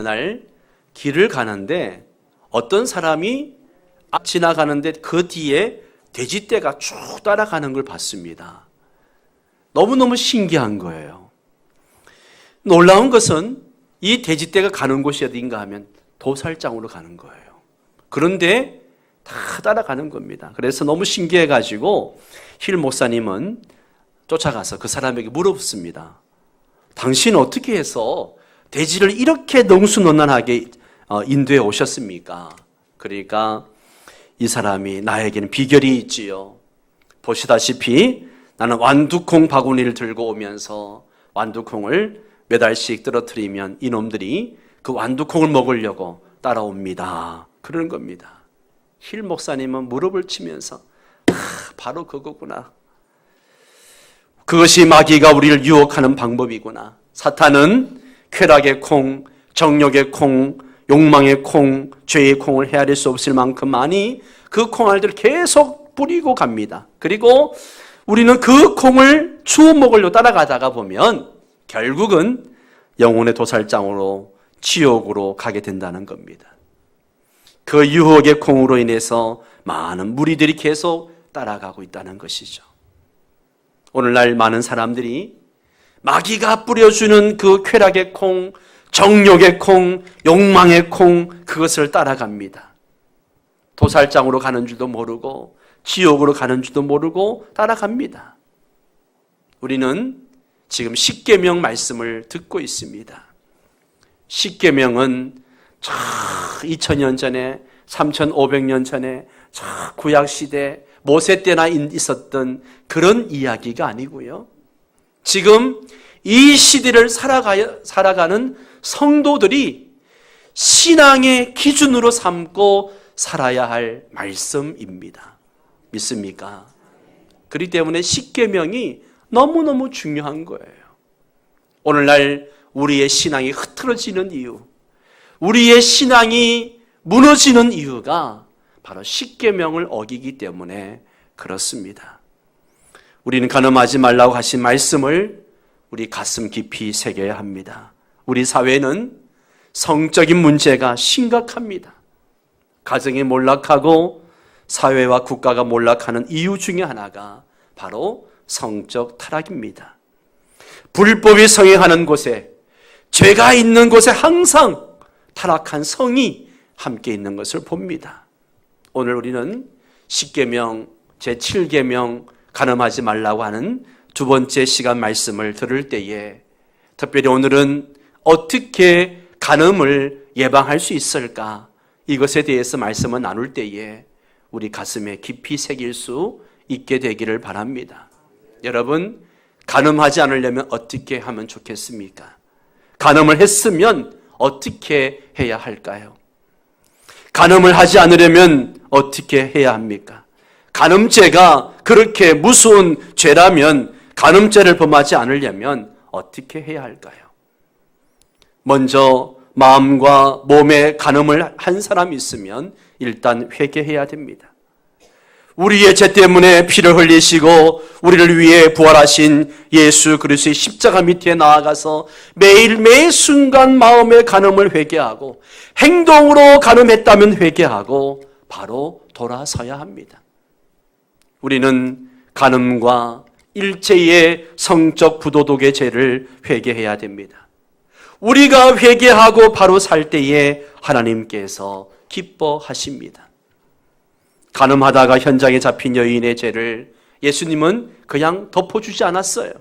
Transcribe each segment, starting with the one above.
날 길을 가는데 어떤 사람이 지나가는데 그 뒤에 돼지떼가 쭉 따라가는 걸 봤습니다. 너무너무 신기한 거예요. 놀라운 것은 이 돼지떼가 가는 곳이 어딘가 하면 도살장으로 가는 거예요. 그런데 다 따라가는 겁니다. 그래서 너무 신기해가지고 힐 목사님은 쫓아가서 그 사람에게 물어봤습니다. 당신 어떻게 해서 돼지를 이렇게 능수능란하게 인도해 오셨습니까? 그러니까 이 사람이 나에게는 비결이 있지요. 보시다시피 나는 완두콩 바구니를 들고 오면서 완두콩을 몇 알씩 떨어뜨리면 이놈들이 그 완두콩을 먹으려고 따라옵니다. 그러는 겁니다. 힐 목사님은 무릎을 치면서 바로 그거구나. 그것이 마귀가 우리를 유혹하는 방법이구나. 사탄은 쾌락의 콩, 정욕의 콩, 욕망의 콩, 죄의 콩을 헤아릴 수 없을 만큼 많이 그 콩알들을 계속 뿌리고 갑니다. 그리고 우리는 그 콩을 주워 먹으려고 따라가다가 보면 결국은 영혼의 도살장으로 지옥으로 가게 된다는 겁니다. 그 유혹의 콩으로 인해서 많은 무리들이 계속 따라가고 있다는 것이죠. 오늘날 많은 사람들이 마귀가 뿌려주는 그 쾌락의 콩, 정욕의 콩, 욕망의 콩, 그것을 따라갑니다. 도살장으로 가는 줄도 모르고 지옥으로 가는 줄도 모르고 따라갑니다. 우리는 지금 십계명 말씀을 듣고 있습니다. 십계명은 2000년 전에 3500년 전에 구약시대 모세 때나 있었던 그런 이야기가 아니고요. 지금 이 시대를 살아가는 성도들이 신앙의 기준으로 삼고 살아야 할 말씀입니다. 믿습니까? 그렇기 때문에 십계명이 너무너무 중요한 거예요. 오늘날 우리의 신앙이 흐트러지는 이유, 우리의 신앙이 무너지는 이유가 바로 십계명을 어기기 때문에 그렇습니다. 우리는 간음하지 말라고 하신 말씀을 우리 가슴 깊이 새겨야 합니다. 우리 사회는 성적인 문제가 심각합니다. 가정이 몰락하고 사회와 국가가 몰락하는 이유 중에 하나가 바로 성적 타락입니다. 불법이 성행하는 곳에, 죄가 있는 곳에 항상 타락한 성이 함께 있는 것을 봅니다. 오늘 우리는 십계명 제7계명 간음하지 말라고 하는 두 번째 시간 말씀을 들을 때에 특별히 오늘은 어떻게 간음을 예방할 수 있을까, 이것에 대해서 말씀을 나눌 때에 우리 가슴에 깊이 새길 수 있게 되기를 바랍니다. 여러분, 간음하지 않으려면 어떻게 하면 좋겠습니까? 간음을 했으면 어떻게 해야 할까요? 간음을 하지 않으려면 어떻게 해야 합니까? 간음죄가 그렇게 무서운 죄라면 간음죄를 범하지 않으려면 어떻게 해야 할까요? 먼저 마음과 몸에 간음을 한 사람이 있으면 일단 회개해야 됩니다. 우리의 죄 때문에 피를 흘리시고 우리를 위해 부활하신 예수 그리스도의 십자가 밑에 나아가서 매일 매 순간 마음의 간음을 회개하고 행동으로 간음했다면 회개하고 바로 돌아서야 합니다. 우리는 간음과 일체의 성적 부도덕의 죄를 회개해야 됩니다. 우리가 회개하고 바로 살 때에 하나님께서 기뻐하십니다. 간음하다가 현장에 잡힌 여인의 죄를 예수님은 그냥 덮어주지 않았어요.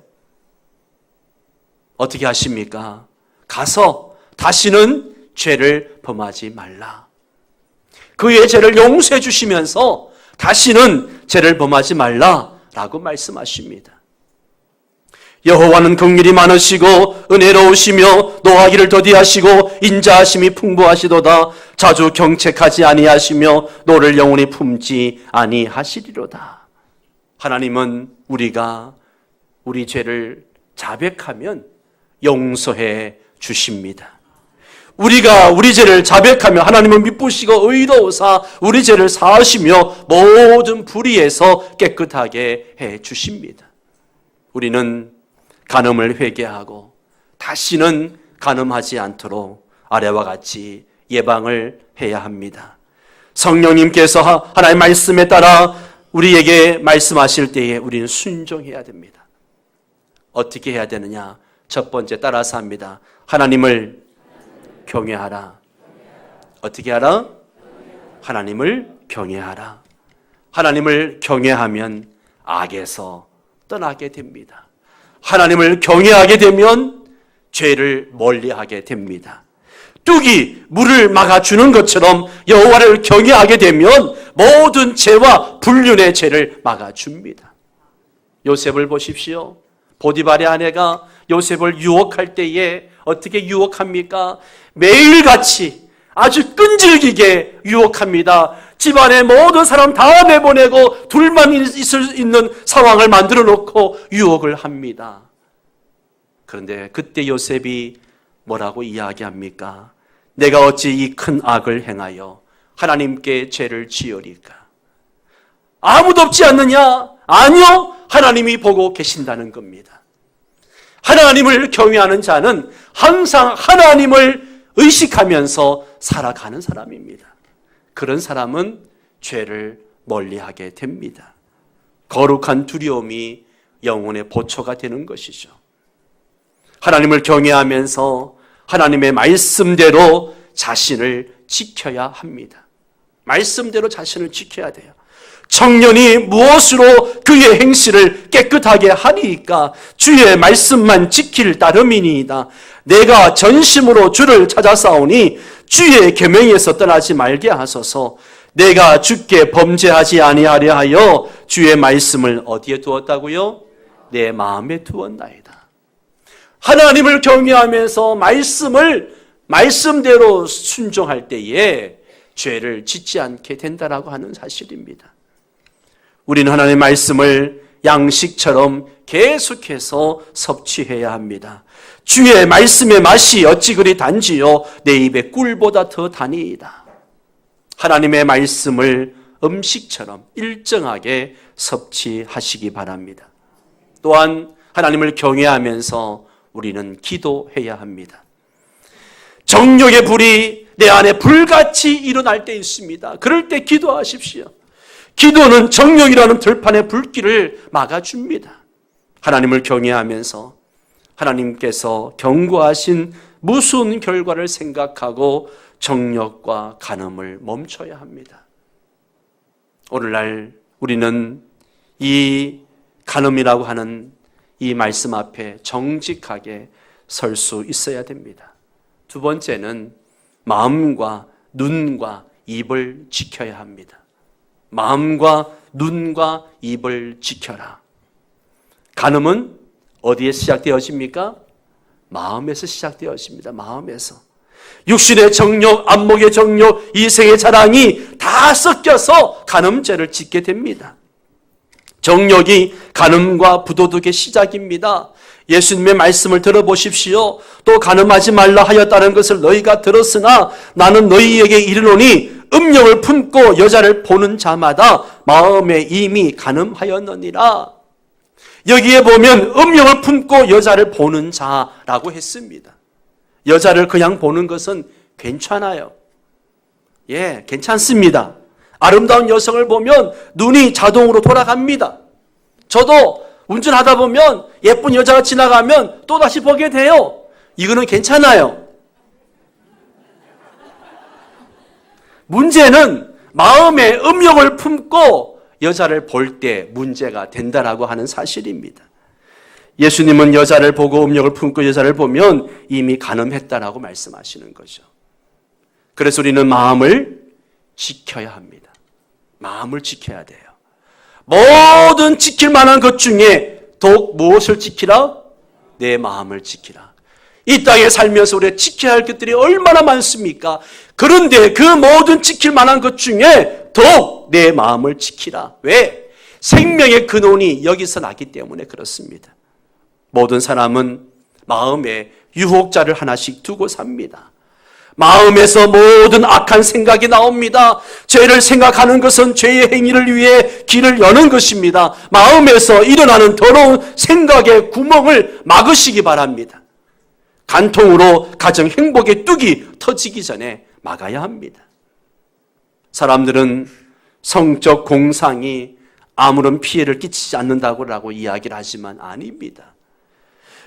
어떻게 하십니까? 가서 다시는 죄를 범하지 말라. 그의 죄를 용서해 주시면서 다시는 죄를 범하지 말라라고 말씀하십니다. 여호와는 긍휼이 많으시고 은혜로우시며 노하기를 더디하시고 인자하심이 풍부하시도다. 자주 경책하지 아니하시며 노를 영원히 품지 아니하시리로다. 하나님은 우리가 우리 죄를 자백하면 용서해 주십니다. 우리가 우리 죄를 자백하면 하나님은 미쁘시고 의로우사 우리 죄를 사하시며 모든 불의에서 깨끗하게 해 주십니다. 우리는 간음을 회개하고 다시는 간음하지 않도록 아래와 같이 예방을 해야 합니다. 성령님께서 하나님의 말씀에 따라 우리에게 말씀하실 때에 우리는 순종해야 됩니다. 어떻게 해야 되느냐? 첫 번째 따라서 합니다. 하나님을 경외하라. 어떻게 하라? 하나님을 경외하라. 하나님을 경외하면 악에서 떠나게 됩니다. 하나님을 경외하게 되면 죄를 멀리하게 됩니다. 뚝이 물을 막아주는 것처럼 여호와를 경외하게 되면 모든 죄와 불륜의 죄를 막아줍니다. 요셉을 보십시오. 보디발의 아내가 요셉을 유혹할 때에 어떻게 유혹합니까? 매일같이 아주 끈질기게 유혹합니다. 집안의 모든 사람 다 내보내고 둘만 있을 수 있는 상황을 만들어 놓고 유혹을 합니다. 그런데 그때 요셉이 뭐라고 이야기합니까? 내가 어찌 이 큰 악을 행하여 하나님께 죄를 지으리까? 아무도 없지 않느냐? 아니요, 하나님이 보고 계신다는 겁니다. 하나님을 경외하는 자는 항상 하나님을 의식하면서 살아가는 사람입니다. 그런 사람은 죄를 멀리하게 됩니다. 거룩한 두려움이 영혼의 보초가 되는 것이죠. 하나님을 경외하면서 하나님의 말씀대로 자신을 지켜야 합니다. 말씀대로 자신을 지켜야 돼요. 청년이 무엇으로 그의 행실을 깨끗하게 하리이까? 주의 말씀만 지킬 따름이니이다. 내가 전심으로 주를 찾아싸우니 주의 계명에서 떠나지 말게 하소서. 내가 주께 범죄하지 아니하려 하여 주의 말씀을 어디에 두었다고요? 내 마음에 두었나이다. 하나님을 경외하면서 말씀대로 순종할 때에 죄를 짓지 않게 된다라고 하는 사실입니다. 우리는 하나님의 말씀을 양식처럼 계속해서 섭취해야 합니다. 주의 말씀의 맛이 어찌 그리 단지요 내 입에 꿀보다 더 다니이다. 하나님의 말씀을 음식처럼 일정하게 섭취하시기 바랍니다. 또한 하나님을 경외하면서 우리는 기도해야 합니다. 정욕의 불이 내 안에 불같이 일어날 때 있습니다. 그럴 때 기도하십시오. 기도는 정욕이라는 들판의 불길을 막아줍니다. 하나님을 경외하면서 하나님께서 경고하신 무서운 결과를 생각하고 정욕과 간음을 멈춰야 합니다. 오늘날 우리는 이 간음이라고 하는 이 말씀 앞에 정직하게 설 수 있어야 됩니다. 두 번째는 마음과 눈과 입을 지켜야 합니다. 마음과 눈과 입을 지켜라. 간음은 어디에 시작되어집니까? 마음에서 시작되어집니다. 마음에서. 육신의 정욕, 안목의 정욕, 이생의 자랑이 다 섞여서 간음죄를 짓게 됩니다. 정욕이 간음과 부도덕의 시작입니다. 예수님의 말씀을 들어보십시오. 또 간음하지 말라 하였다는 것을 너희가 들었으나 나는 너희에게 이르노니 음욕을 품고 여자를 보는 자마다 마음에 이미 간음하였느니라. 여기에 보면 음욕을 품고 여자를 보는 자라고 했습니다. 여자를 그냥 보는 것은 괜찮아요. 예, 괜찮습니다. 아름다운 여성을 보면 눈이 자동으로 돌아갑니다. 저도 운전하다 보면 예쁜 여자가 지나가면 또다시 보게 돼요. 이거는 괜찮아요. 문제는 마음에 음욕을 품고 여자를 볼 때 문제가 된다라고 하는 사실입니다. 예수님은 여자를 보고 음욕을 품고 여자를 보면 이미 간음했다라고 말씀하시는 거죠. 그래서 우리는 마음을 지켜야 합니다. 마음을 지켜야 돼요. 모든 지킬 만한 것 중에 더욱 무엇을 지키라? 내 마음을 지키라. 이 땅에 살면서 우리가 지켜야 할 것들이 얼마나 많습니까? 그런데 그 모든 지킬 만한 것 중에 더욱 내 마음을 지키라. 왜? 생명의 근원이 여기서 나기 때문에 그렇습니다. 모든 사람은 마음에 유혹자를 하나씩 두고 삽니다. 마음에서 모든 악한 생각이 나옵니다. 죄를 생각하는 것은 죄의 행위를 위해 길을 여는 것입니다. 마음에서 일어나는 더러운 생각의 구멍을 막으시기 바랍니다. 간통으로 가정 행복의 뚝이 터지기 전에 막아야 합니다. 사람들은 성적 공상이 아무런 피해를 끼치지 않는다고 이야기를 하지만 아닙니다.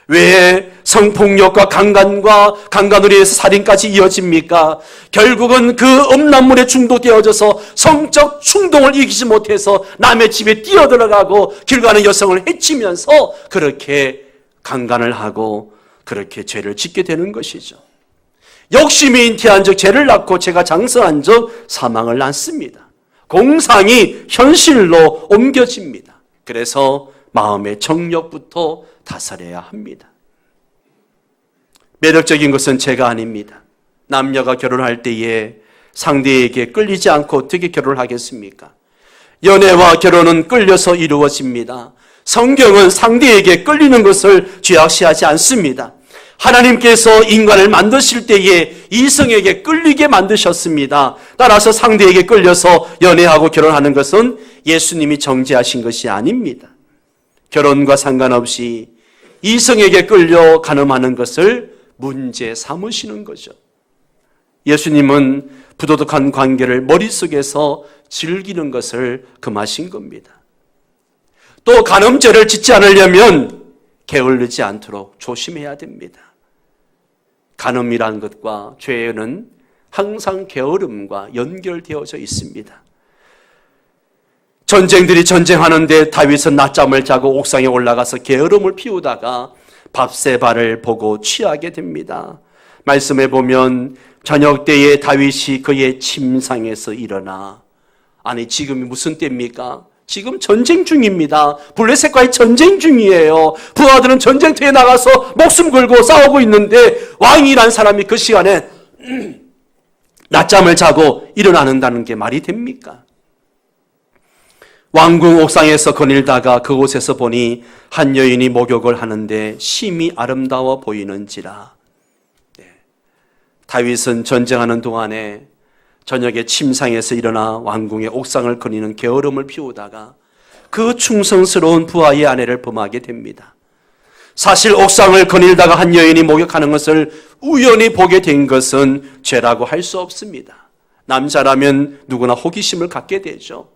왜 성폭력과 강간으로 해서 살인까지 이어집니까? 결국은 그 음란물에 중독되어져서 성적 충동을 이기지 못해서 남의 집에 뛰어들어가고 길 가는 여성을 해치면서 그렇게 강간을 하고 그렇게 죄를 짓게 되는 것이죠. 욕심이 잉태한 적 죄를 낳고 죄가 장성한 적 사망을 낳습니다. 공상이 현실로 옮겨집니다. 그래서 마음의 정욕부터 다스려야 합니다. 매력적인 것은 죄가 아닙니다. 남녀가 결혼할 때에 상대에게 끌리지 않고 어떻게 결혼을 하겠습니까? 연애와 결혼은 끌려서 이루어집니다. 성경은 상대에게 끌리는 것을 죄악시하지 않습니다. 하나님께서 인간을 만드실 때에 이성에게 끌리게 만드셨습니다. 따라서 상대에게 끌려서 연애하고 결혼하는 것은 예수님이 정죄하신 것이 아닙니다. 결혼과 상관없이 이성에게 끌려 간음하는 것을 문제 삼으시는 거죠. 예수님은 부도덕한 관계를 머릿속에서 즐기는 것을 금하신 겁니다. 또 간음죄를 짓지 않으려면 게을르지 않도록 조심해야 됩니다. 간음이라는 것과 죄는 항상 게으름과 연결되어져 있습니다. 전쟁들이 전쟁하는데 다윗은 낮잠을 자고 옥상에 올라가서 게으름을 피우다가 밧세바를 보고 취하게 됩니다. 말씀에 보면 저녁 때에 다윗이 그의 침상에서 일어나, 아니 지금이 무슨 때입니까? 지금 전쟁 중입니다. 블레셋과의 전쟁 중이에요. 부하들은 전쟁터에 나가서 목숨 걸고 싸우고 있는데 왕이란 사람이 그 시간에 낮잠을 자고 일어나는다는 게 말이 됩니까? 왕궁 옥상에서 거닐다가 그곳에서 보니 한 여인이 목욕을 하는데 심히 아름다워 보이는지라. 다윗은 전쟁하는 동안에 저녁에 침상에서 일어나 왕궁의 옥상을 거니는 게으름을 피우다가 그 충성스러운 부하의 아내를 범하게 됩니다. 사실 옥상을 거닐다가 한 여인이 목욕하는 것을 우연히 보게 된 것은 죄라고 할 수 없습니다. 남자라면 누구나 호기심을 갖게 되죠.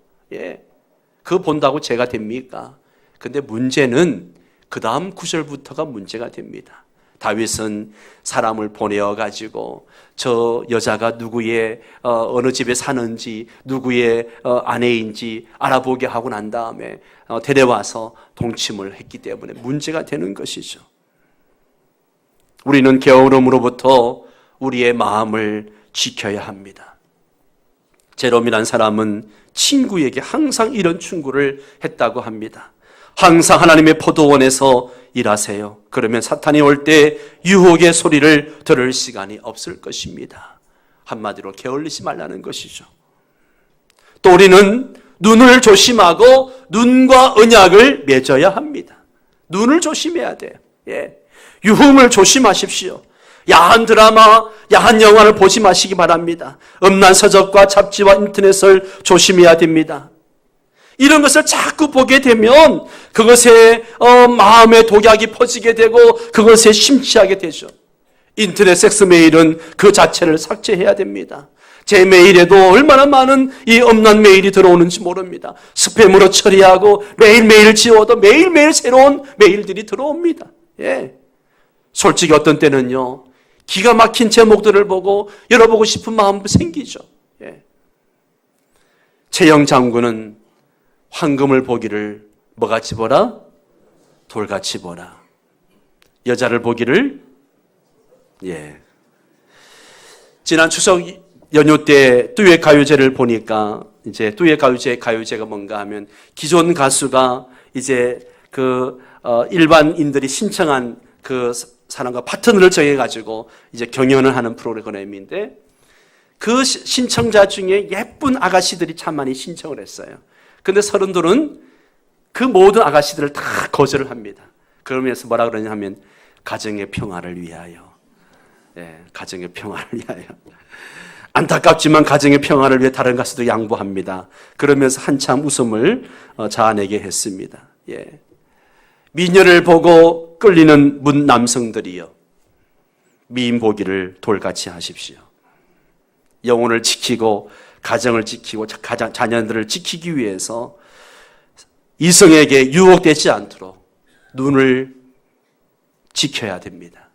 그거 본다고 죄가 됩니까? 근데 문제는 그 다음 구절부터가 문제가 됩니다. 다윗은 사람을 보내어 가지고 저 여자가 누구의 어느 집에 사는지 누구의 아내인지 알아보게 하고 난 다음에 데려와서 동침을 했기 때문에 문제가 되는 것이죠. 우리는 게으름으로부터 우리의 마음을 지켜야 합니다. 제롬이란 사람은 친구에게 항상 이런 충고를 했다고 합니다. 항상 하나님의 포도원에서 일하세요. 그러면 사탄이 올 때 유혹의 소리를 들을 시간이 없을 것입니다. 한마디로 게을르지 말라는 것이죠. 또 우리는 눈을 조심하고 눈과 언약을 맺어야 합니다. 눈을 조심해야 돼요. 유흥을 조심하십시오. 야한 드라마, 야한 영화를 보지 마시기 바랍니다. 음란 서적과 잡지와 인터넷을 조심해야 됩니다. 이런 것을 자꾸 보게 되면 그것에 마음의 독약이 퍼지게 되고 그것에 심취하게 되죠. 인터넷 섹스 메일은 그 자체를 삭제해야 됩니다. 제 메일에도 얼마나 많은 이 음란 메일이 들어오는지 모릅니다. 스팸으로 처리하고 매일매일 지워도 매일매일 새로운 메일들이 들어옵니다. 솔직히 어떤 때는요, 기가 막힌 제목들을 보고 열어보고 싶은 마음도 생기죠. 최영 장군은 황금을 보기를 뭐같이 보라? 돌같이 보라. 여자를 보기를 지난 추석 연휴 때 듀엣 가요제를 보니까 이제 듀엣 가요제가 뭔가 하면 기존 가수가 이제 일반인들이 신청한 그 사람과 파트너를 정해가지고 이제 경연을 하는 프로그램인데 그 신청자 중에 예쁜 아가씨들이 참 많이 신청을 했어요. 근데 서른둘은 그 모든 아가씨들을 다 거절을 합니다. 그러면서 뭐라 그러냐 하면 가정의 평화를 위하여. 가정의 평화를 위하여. 안타깝지만 가정의 평화를 위해 다른 가수도 양보합니다. 그러면서 한참 웃음을 자아내게 했습니다. 미녀를 보고 끌리는 문 남성들이요. 미인 보기를 돌같이 하십시오. 영혼을 지키고 가정을 지키고 자녀들을 지키기 위해서 이성에게 유혹되지 않도록 눈을 지켜야 됩니다.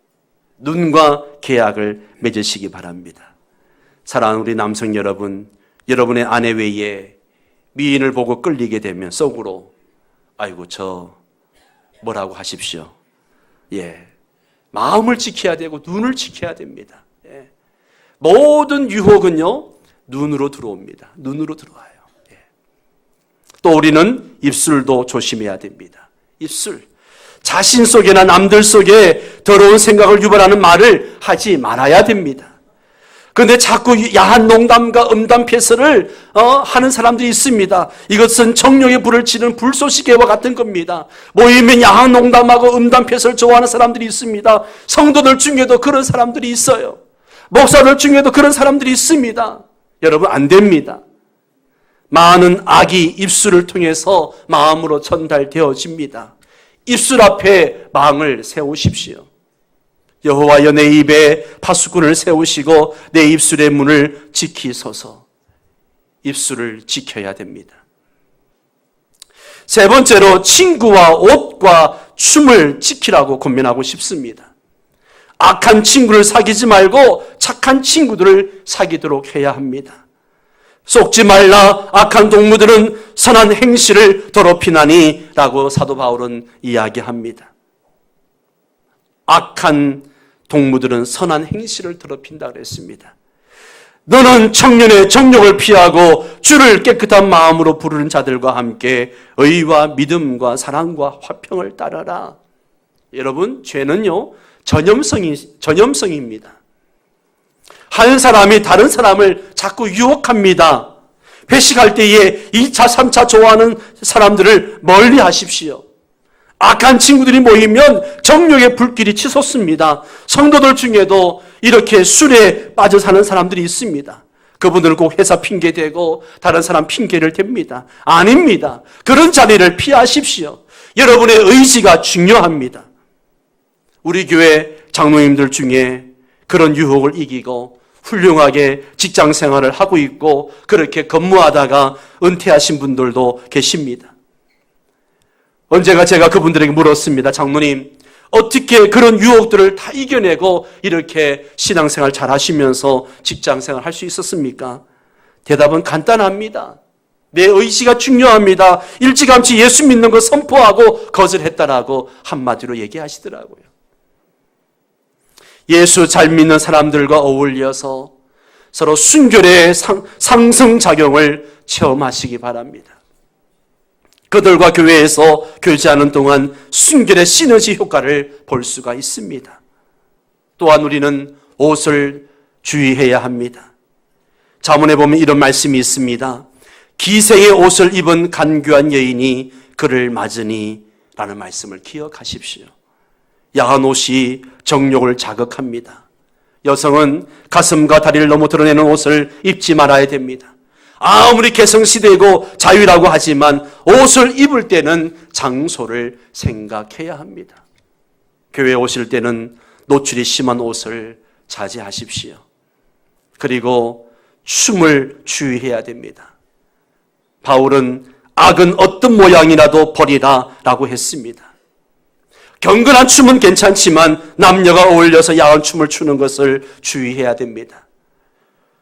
눈과 계약을 맺으시기 바랍니다. 사랑하는 우리 남성 여러분, 여러분의 아내 외에 미인을 보고 끌리게 되면 속으로 아이고 저 뭐라고 하십시오. 예, 마음을 지켜야 되고 눈을 지켜야 됩니다. 예. 모든 유혹은요 눈으로 들어옵니다. 눈으로 들어와요. 예. 또 우리는 입술도 조심해야 됩니다. 입술, 자신 속에나 남들 속에 더러운 생각을 유발하는 말을 하지 말아야 됩니다. 그런데 자꾸 야한 농담과 음담패설을 하는 사람들이 있습니다. 이것은 정욕의 불을 지는 불쏘시개와 같은 겁니다. 모이면 야한 농담하고 음담패설 좋아하는 사람들이 있습니다. 성도들 중에도 그런 사람들이 있어요. 목사들 중에도 그런 사람들이 있습니다. 여러분 안 됩니다. 많은 악이 입술을 통해서 마음으로 전달되어집니다. 입술 앞에 망을 세우십시오. 여호와여 내 입에 파수꾼을 세우시고 내 입술의 문을 지키소서. 입술을 지켜야 됩니다. 세 번째로 친구와 옷과 춤을 지키라고 권면하고 싶습니다. 악한 친구를 사귀지 말고 착한 친구들을 사귀도록 해야 합니다. 속지 말라. 악한 동무들은 선한 행실을 더럽히나니 라고 사도 바울은 이야기합니다. 악한 동무들은 선한 행실을 더럽힌다 그랬습니다. 너는 청년의 정욕을 피하고 주를 깨끗한 마음으로 부르는 자들과 함께 의와 믿음과 사랑과 화평을 따르라. 여러분, 죄는요 전염성입니다. 한 사람이 다른 사람을 자꾸 유혹합니다. 회식할 때에 2차, 3차 좋아하는 사람들을 멀리 하십시오. 악한 친구들이 모이면 정욕의 불길이 치솟습니다. 성도들 중에도 이렇게 술에 빠져 사는 사람들이 있습니다. 그분들은 꼭 회사 핑계대고 다른 사람 핑계를 댑니다. 아닙니다. 그런 자리를 피하십시오. 여러분의 의지가 중요합니다. 우리 교회 장로님들 중에 그런 유혹을 이기고 훌륭하게 직장 생활을 하고 있고 그렇게 근무하다가 은퇴하신 분들도 계십니다. 언제가 제가 그분들에게 물었습니다. 장로님, 어떻게 그런 유혹들을 다 이겨내고 이렇게 신앙생활 잘 하시면서 직장생활 할 수 있었습니까? 대답은 간단합니다. 내 의지가 중요합니다. 일찌감치 예수 믿는 거 선포하고 거절했다라고 한마디로 얘기하시더라고요. 예수 잘 믿는 사람들과 어울려서 서로 순결의 상승작용을 체험하시기 바랍니다. 그들과 교회에서 교제하는 동안 순결의 시너지 효과를 볼 수가 있습니다. 또한 우리는 옷을 주의해야 합니다. 자문에 보면 이런 말씀이 있습니다. 기생의 옷을 입은 간교한 여인이 그를 맞으니 라는 말씀을 기억하십시오. 야한 옷이 정욕을 자극합니다. 여성은 가슴과 다리를 너무 드러내는 옷을 입지 말아야 됩니다. 아무리 개성시대고 자유라고 하지만 옷을 입을 때는 장소를 생각해야 합니다. 교회에 오실 때는 노출이 심한 옷을 자제하십시오. 그리고 춤을 주의해야 됩니다. 바울은 악은 어떤 모양이라도 버리라 라고 했습니다. 경건한 춤은 괜찮지만 남녀가 어울려서 야한 춤을 추는 것을 주의해야 됩니다.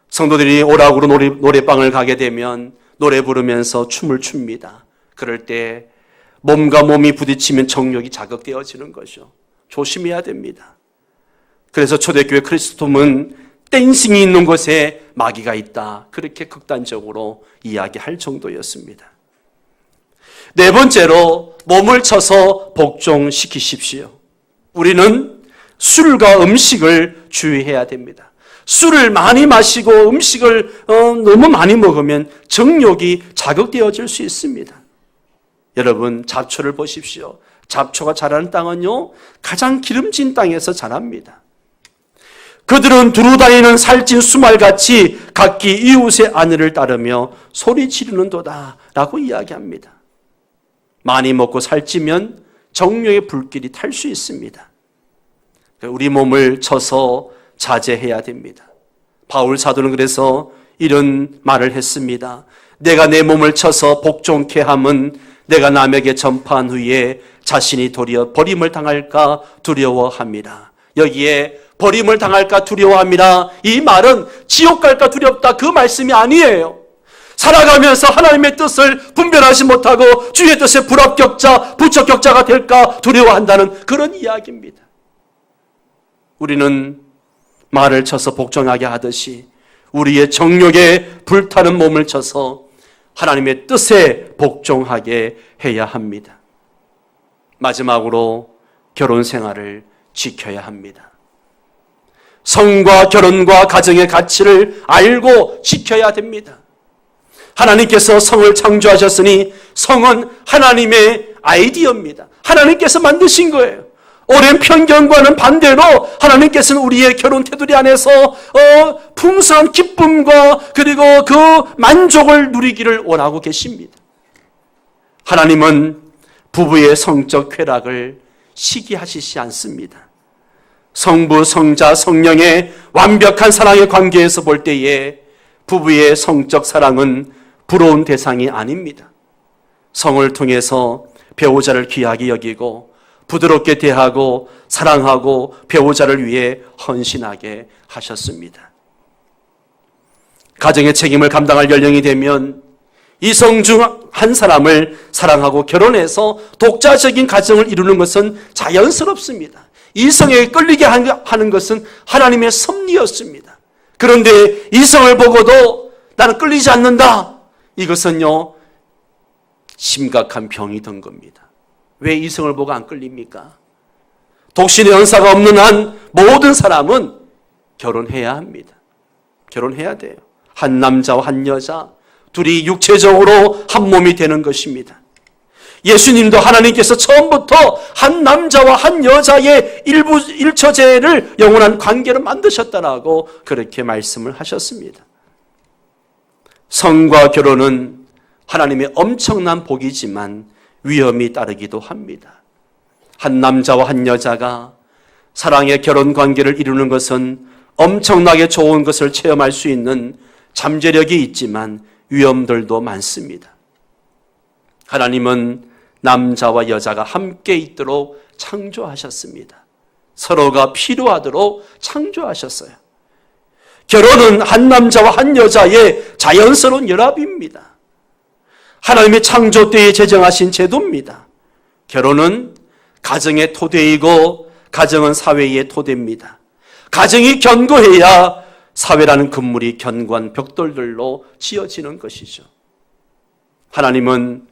성도들이 오락으로 노래방을 가게 되면 노래 부르면서 춤을 춥니다. 그럴 때 몸과 몸이 부딪히면 정욕이 자극되어지는 거죠. 조심해야 됩니다. 그래서 초대교회 크리스토톰은 댄싱이 있는 곳에 마귀가 있다. 그렇게 극단적으로 이야기할 정도였습니다. 네 번째로 몸을 쳐서 복종시키십시오. 우리는 술과 음식을 주의해야 됩니다. 술을 많이 마시고 음식을 너무 많이 먹으면 정욕이 자극되어질 수 있습니다. 여러분, 잡초를 보십시오. 잡초가 자라는 땅은요, 가장 기름진 땅에서 자랍니다. 그들은 두루 다니는 살찐 수말같이 각기 이웃의 아내를 따르며 소리 지르는도다 라고 이야기합니다. 많이 먹고 살찌면 정욕의 불길이 탈 수 있습니다. 우리 몸을 쳐서 자제해야 됩니다. 바울 사도는 그래서 이런 말을 했습니다. 내가 내 몸을 쳐서 복종케 함은 내가 남에게 전파한 후에 자신이 도리어 버림을 당할까 두려워함이라. 여기에 버림을 당할까 두려워함이라, 이 말은 지옥 갈까 두렵다 그 말씀이 아니에요. 살아가면서 하나님의 뜻을 분별하지 못하고 주의 뜻에 불합격자, 부적격자가 될까 두려워한다는 그런 이야기입니다. 우리는 말을 쳐서 복종하게 하듯이 우리의 정욕에 불타는 몸을 쳐서 하나님의 뜻에 복종하게 해야 합니다. 마지막으로 결혼 생활을 지켜야 합니다. 성과 결혼과 가정의 가치를 알고 지켜야 됩니다. 하나님께서 성을 창조하셨으니 성은 하나님의 아이디어입니다. 하나님께서 만드신 거예요. 오랜 편견과는 반대로 하나님께서는 우리의 결혼 테두리 안에서 풍성한 기쁨과 그리고 그 만족을 누리기를 원하고 계십니다. 하나님은 부부의 성적 쾌락을 시기하시지 않습니다. 성부, 성자, 성령의 완벽한 사랑의 관계에서 볼 때에 부부의 성적 사랑은 부러운 대상이 아닙니다. 성을 통해서 배우자를 귀하게 여기고 부드럽게 대하고 사랑하고 배우자를 위해 헌신하게 하셨습니다. 가정의 책임을 감당할 연령이 되면 이성 중 한 사람을 사랑하고 결혼해서 독자적인 가정을 이루는 것은 자연스럽습니다. 이성에게 끌리게 하는 것은 하나님의 섭리였습니다. 그런데 이성을 보고도 나는 끌리지 않는다. 이것은요, 심각한 병이 든 겁니다. 왜 이성을 보고 안 끌립니까? 독신의 은사가 없는 한 모든 사람은 결혼해야 합니다. 결혼해야 돼요. 한 남자와 한 여자, 둘이 육체적으로 한 몸이 되는 것입니다. 예수님도 하나님께서 처음부터 한 남자와 한 여자의 일처제를 영원한 관계로 만드셨다라고 그렇게 말씀을 하셨습니다. 성과 결혼은 하나님의 엄청난 복이지만 위험이 따르기도 합니다. 한 남자와 한 여자가 사랑의 결혼 관계를 이루는 것은 엄청나게 좋은 것을 체험할 수 있는 잠재력이 있지만 위험들도 많습니다. 하나님은 남자와 여자가 함께 있도록 창조하셨습니다. 서로가 필요하도록 창조하셨어요. 결혼은 한 남자와 한 여자의 자연스러운 결합입니다. 하나님의 창조 때에 제정하신 제도입니다. 결혼은 가정의 토대이고 가정은 사회의 토대입니다. 가정이 견고해야 사회라는 건물이 견고한 벽돌들로 지어지는 것이죠. 하나님은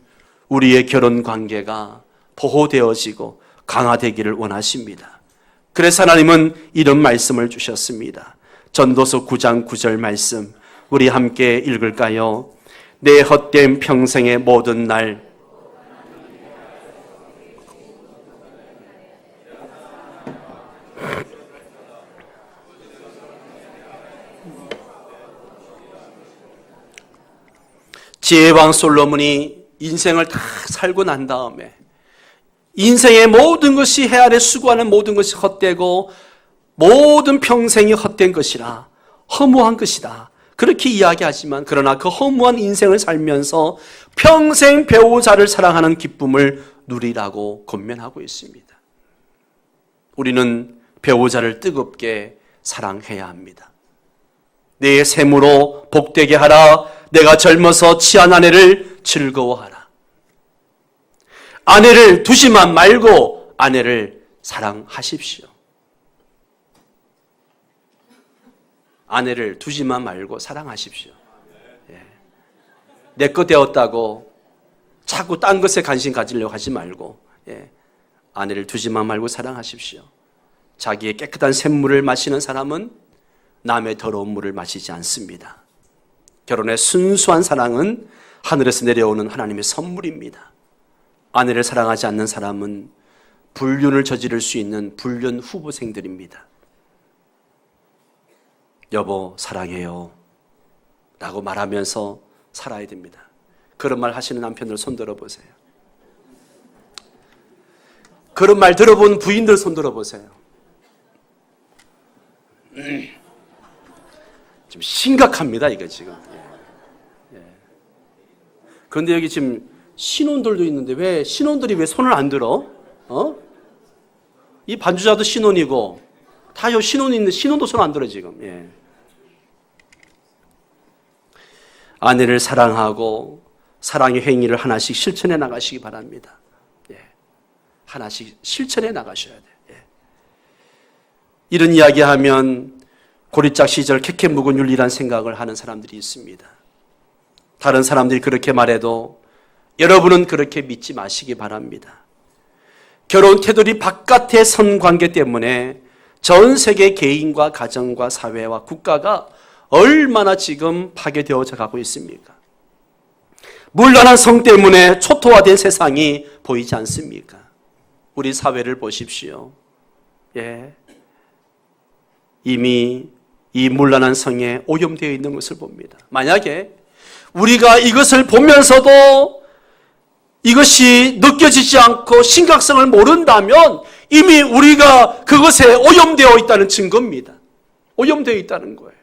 우리의 결혼 관계가 보호되어지고 강화되기를 원하십니다. 그래서 하나님은 이런 말씀을 주셨습니다. 전도서 9장 9절 말씀 우리 함께 읽을까요? 내 헛된 평생의 모든 날 지혜왕 솔로몬이 인생을 다 살고 난 다음에 인생의 모든 것이 헤아려 수고하는 모든 것이 헛되고 모든 평생이 헛된 것이라 허무한 것이다. 그렇게 이야기하지만 그러나 그 허무한 인생을 살면서 평생 배우자를 사랑하는 기쁨을 누리라고 권면하고 있습니다. 우리는 배우자를 뜨겁게 사랑해야 합니다. 내 샘으로 복되게 하라. 내가 젊어서 취한 아내를 즐거워하라. 아내를 두지만 말고 아내를 사랑하십시오. 아내를 두지만 말고 사랑하십시오. 내 것 되었다고 자꾸 딴 것에 관심 가지려고 하지 말고 아내를 두지만 말고 사랑하십시오. 자기의 깨끗한 샘물을 마시는 사람은 남의 더러운 물을 마시지 않습니다. 결혼의 순수한 사랑은 하늘에서 내려오는 하나님의 선물입니다. 아내를 사랑하지 않는 사람은 불륜을 저지를 수 있는 불륜 후보생들입니다. 여보 사랑해요 라고 말하면서 살아야 됩니다. 그런 말 하시는 남편들 손 들어보세요. 그런 말 들어본 부인들 손 들어보세요. 좀 심각합니다, 이게 지금. 그런데 여기 지금 신혼들도 있는데 왜 신혼들이 왜 손을 안 들어? 이 반주자도 신혼이고 다 요 신혼이 있는데 신혼도 손 안 들어 지금. 아내를 사랑하고 사랑의 행위를 하나씩 실천해 나가시기 바랍니다. 하나씩 실천해 나가셔야 돼요. 이런 이야기하면 고리짝 시절 캐캐 묵은 윤리란 생각을 하는 사람들이 있습니다. 다른 사람들이 그렇게 말해도 여러분은 그렇게 믿지 마시기 바랍니다. 결혼 태도리 바깥의 선관계 때문에 전 세계 개인과 가정과 사회와 국가가 얼마나 지금 파괴되어져 가고 있습니까? 물란한 성 때문에 초토화된 세상이 보이지 않습니까? 우리 사회를 보십시오. 이미 이 문란한 성에 오염되어 있는 것을 봅니다. 만약에 우리가 이것을 보면서도 이것이 느껴지지 않고 심각성을 모른다면 이미 우리가 그것에 오염되어 있다는 증거입니다. 오염되어 있다는 거예요.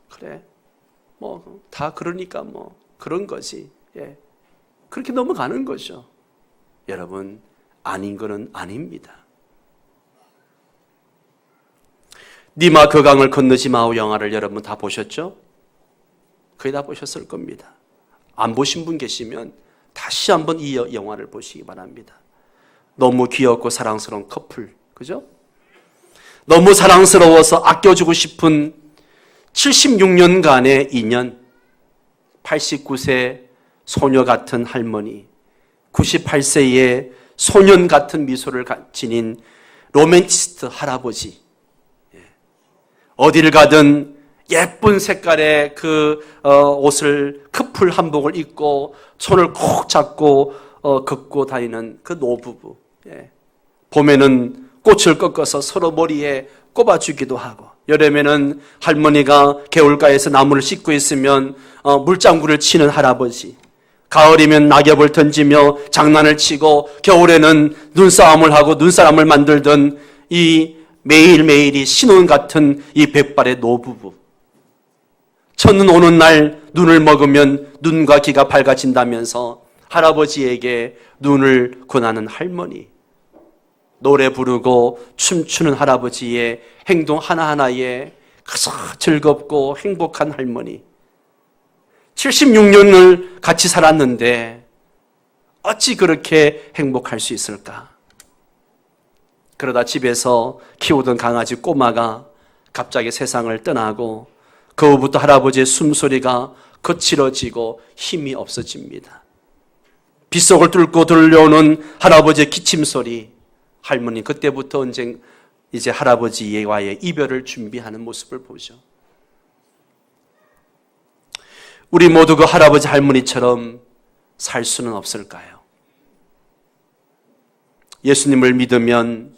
그래, 다 그러니까 그런 거지. 그렇게 넘어가는 거죠. 여러분, 아닌 거는 아닙니다. 니마 그 강을 건너지 마오 영화를 여러분 다 보셨죠? 거의 다 보셨을 겁니다. 안 보신 분 계시면 다시 한번 이 영화를 보시기 바랍니다. 너무 귀엽고 사랑스러운 커플, 그죠? 너무 사랑스러워서 아껴주고 싶은 76년간의 인연, 89세 소녀 같은 할머니, 98세의 소년 같은 미소를 지닌 로맨티스트 할아버지, 어디를 가든 예쁜 색깔의 그 옷을 커플 한복을 입고 손을 꼭 잡고 걷고 다니는 그 노부부. 봄에는 꽃을 꺾어서 서로 머리에 꼽아주기도 하고, 여름에는 할머니가 개울가에서 나무를 씻고 있으면 물장구를 치는 할아버지, 가을이면 낙엽을 던지며 장난을 치고, 겨울에는 눈싸움을 하고 눈사람을 만들던 이 매일매일이 신혼 같은 이 백발의 노부부. 첫눈 오는 날 눈을 먹으면 눈과 귀가 밝아진다면서 할아버지에게 눈을 권하는 할머니, 노래 부르고 춤추는 할아버지의 행동 하나하나에 가장 즐겁고 행복한 할머니. 76년을 같이 살았는데 어찌 그렇게 행복할 수 있을까? 그러다 집에서 키우던 강아지 꼬마가 갑자기 세상을 떠나고 그 후부터 할아버지의 숨소리가 거칠어지고 힘이 없어집니다. 빗속을 뚫고 들려오는 할아버지의 기침소리, 할머니 그때부터 이제 할아버지와의 이별을 준비하는 모습을 보죠. 우리 모두 그 할아버지 할머니처럼 살 수는 없을까요? 예수님을 믿으면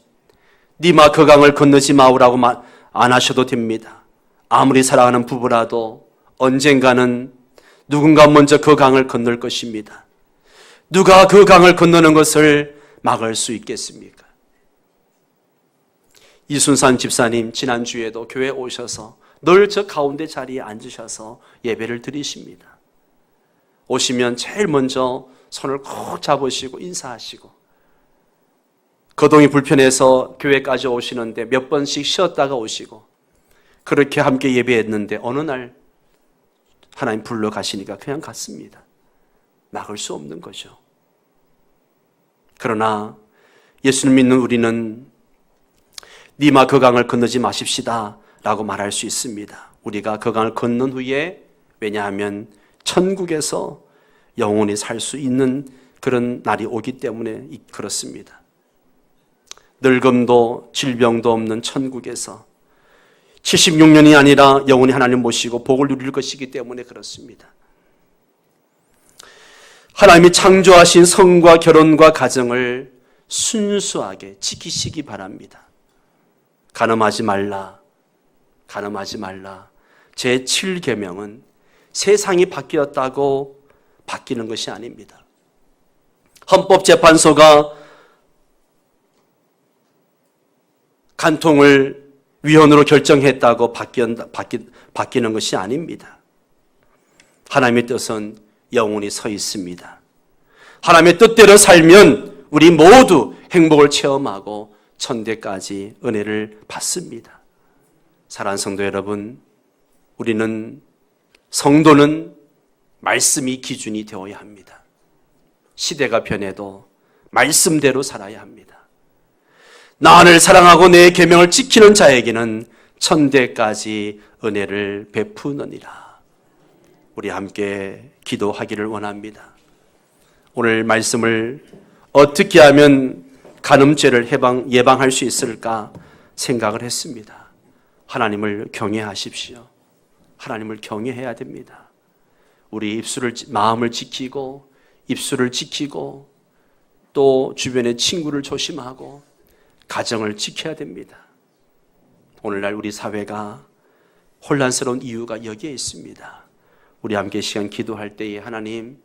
니마 그 강을 건너지 마오라고 안 하셔도 됩니다. 아무리 사랑하는 부부라도 언젠가는 누군가 먼저 그 강을 건널 것입니다. 누가 그 강을 건너는 것을 막을 수 있겠습니까? 이순산 집사님 지난주에도 교회에 오셔서 늘 저 가운데 자리에 앉으셔서 예배를 드리십니다. 오시면 제일 먼저 손을 꼭 잡으시고 인사하시고, 거동이 불편해서 교회까지 오시는데 몇 번씩 쉬었다가 오시고, 그렇게 함께 예배했는데 어느 날 하나님 불러 가시니까 그냥 갔습니다. 막을 수 없는 거죠. 그러나 예수님 믿는 우리는 니마 그 강을 건너지 마십시다 라고 말할 수 있습니다. 우리가 그 강을 건넌 후에, 왜냐하면 천국에서 영원히 살 수 있는 그런 날이 오기 때문에 그렇습니다. 늙음도 질병도 없는 천국에서 76년이 아니라 영원히 하나님 모시고 복을 누릴 것이기 때문에 그렇습니다. 하나님이 창조하신 성과 결혼과 가정을 순수하게 지키시기 바랍니다. 간음하지 말라, 간음하지 말라. 제7계명은 세상이 바뀌었다고 바뀌는 것이 아닙니다. 헌법재판소가 간통을 위헌으로 결정했다고 바뀌는 것이 아닙니다. 하나님의 뜻은 영원히 서 있습니다. 하나님의 뜻대로 살면 우리 모두 행복을 체험하고 천대까지 은혜를 받습니다. 사랑하는 성도 여러분, 우리는 성도는 말씀이 기준이 되어야 합니다. 시대가 변해도 말씀대로 살아야 합니다. 나를 사랑하고 내 계명을 지키는 자에게는 천대까지 은혜를 베푸느니라. 우리 함께 기도하기를 원합니다. 오늘 말씀을 어떻게 하면 간음죄를 예방할 수 있을까 생각을 했습니다. 하나님을 경외하십시오. 하나님을 경외해야 됩니다. 우리 마음을 지키고 입술을 지키고 또 주변의 친구를 조심하고 가정을 지켜야 됩니다. 오늘날 우리 사회가 혼란스러운 이유가 여기에 있습니다. 우리 함께 시간 기도할 때에 하나님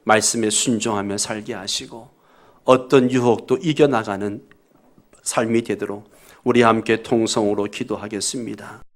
말씀에 순종하며 살게 하시고 어떤 유혹도 이겨나가는 삶이 되도록 우리 함께 통성으로 기도하겠습니다.